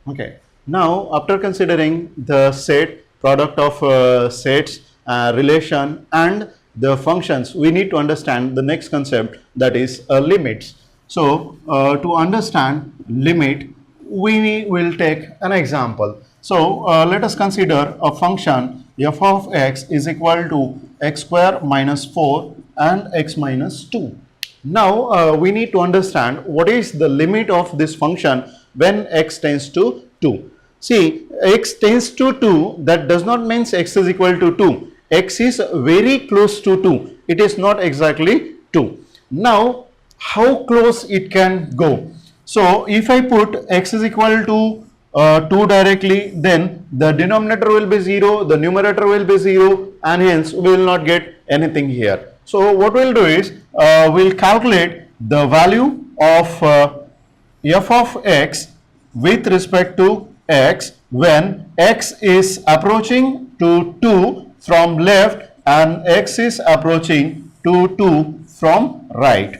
Okay. Now, after considering the set, product of sets, relation and the functions, we need to understand the next concept, that is limits. So, to understand limit, we will take an example. So, let us consider a function f of x is equal to x square minus 4 and x minus 2. Now, we need to understand what is the limit of this function when x tends to 2. See, x tends to 2, that does not mean x is equal to 2. X is very close to 2. It is not exactly 2. Now, how close it can go? So, if I put x is equal to 2 directly, then the denominator will be 0, the numerator will be 0, and hence we will not get anything here. So, what we will do is, we will calculate the value of f of x with respect to x when x is approaching to 2 from left and x is approaching to 2 from right.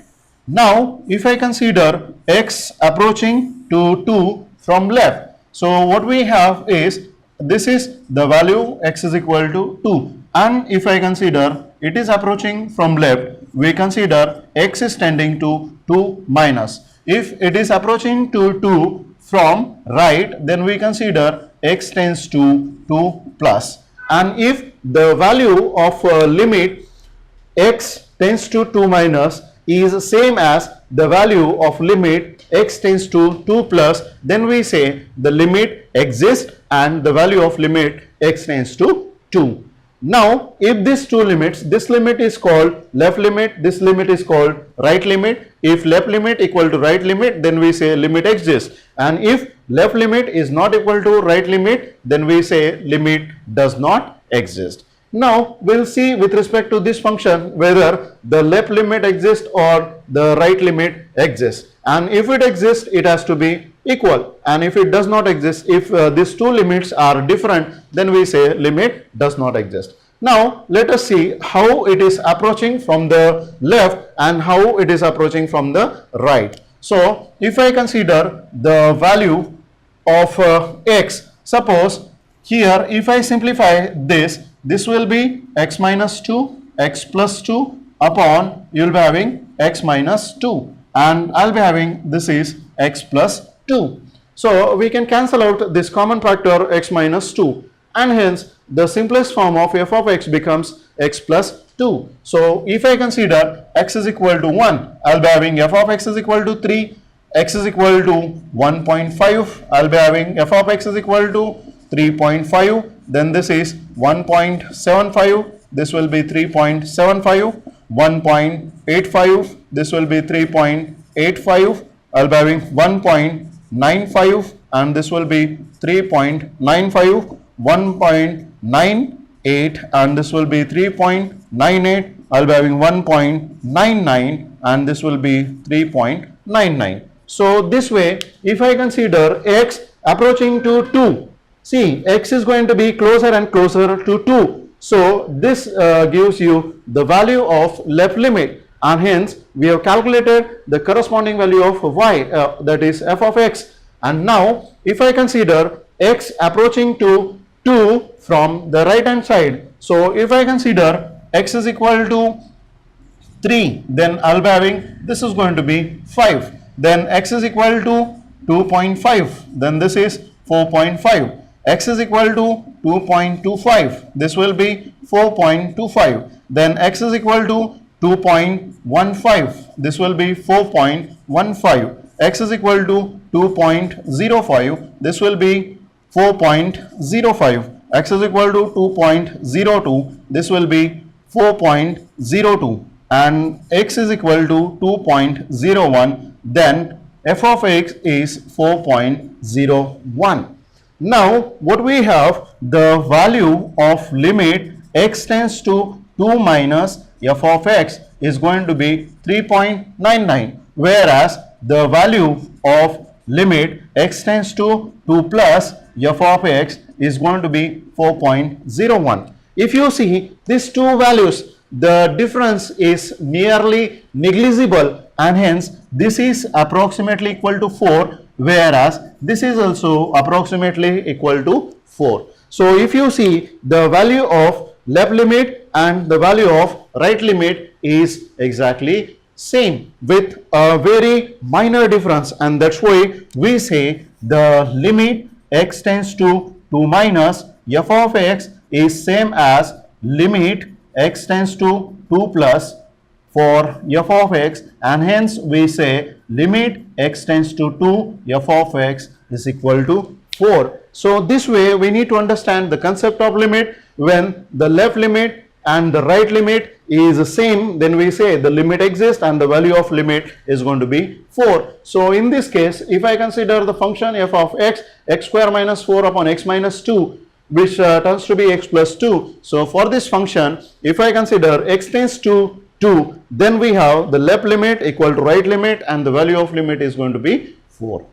Now, if I consider x approaching to 2 from left, so what we have is, this is the value x is equal to 2, and if I consider it is approaching from left, we consider x is tending to 2 minus. If it is approaching to 2 from right, then we consider x tends to 2 plus. And if the value of limit x tends to 2 minus is same as the value of limit x tends to 2 plus, then we say the limit exists and the value of limit x tends to 2. Now, if these two limits, this limit is called left limit, this limit is called right limit. If left limit equal to right limit, then we say limit exists, and if left limit is not equal to right limit, then we say limit does not exist. Now, we will see with respect to this function whether the left limit exists or the right limit exists, and if it exists, it has to be equal, and if it does not exist, if these two limits are different, then we say limit does not exist. Now, let us see how it is approaching from the left and how it is approaching from the right. So, if I consider the value of x, suppose here if I simplify this, this will be x minus 2, x plus 2 upon, you will be having x minus 2, and I will be having this is x plus 2. So, we can cancel out this common factor x minus 2, and hence the simplest form of f of x becomes x plus 2. So, if I consider x is equal to 1, I will be having f of x is equal to 3, x is equal to 1.5, I will be having f of x is equal to 3.5, then this is 1.75, this will be 3.75, 1.85, this will be 3.85, I will be having 1.95, and this will be 3.95, 1.98, and this will be 3.98, I will be having 1.99, and this will be 3.99. So, this way, if I consider x approaching to 2, see, x is going to be closer and closer to 2. So, this gives you the value of left limit, and hence we have calculated the corresponding value of y, that is f of x. And now, if I consider x approaching to 2 from the right hand side, so if I consider x is equal to 3, then I will be having, this is going to be 5, then x is equal to 2.5, then this is 4.5, x is equal to 2.25, this will be 4.25, then x is equal to 2.15, this will be 4.15, x is equal to 2.05, this will be 4.05, x is equal to 2.02, this will be 4.02, and x is equal to 2.01, then f of x is 4.01. Now, what we have, the value of limit x tends to 2 minus f of x is going to be 3.99, whereas the value of limit x tends to 2 plus f of x is going to be 4.01. If you see these two values, the difference is nearly negligible, and hence this is approximately equal to 4 whereas this is also approximately equal to 4. So if you see, the value of left limit and the value of right limit is exactly same with a very minor difference, and that's why we say the limit x tends to 2 minus f of x is same as limit x tends to 2 plus for f of x, and hence we say limit x tends to 2 f of x is equal to 4. So this way we need to understand the concept of limit. When the left limit and the right limit is the same, then we say the limit exists and the value of limit is going to be 4. So in this case, if I consider the function f of x, x square minus 4 upon x minus 2, which turns to be x plus 2. So for this function, if I consider x tends to 2, then we have the left limit equal to right limit and the value of limit is going to be 4.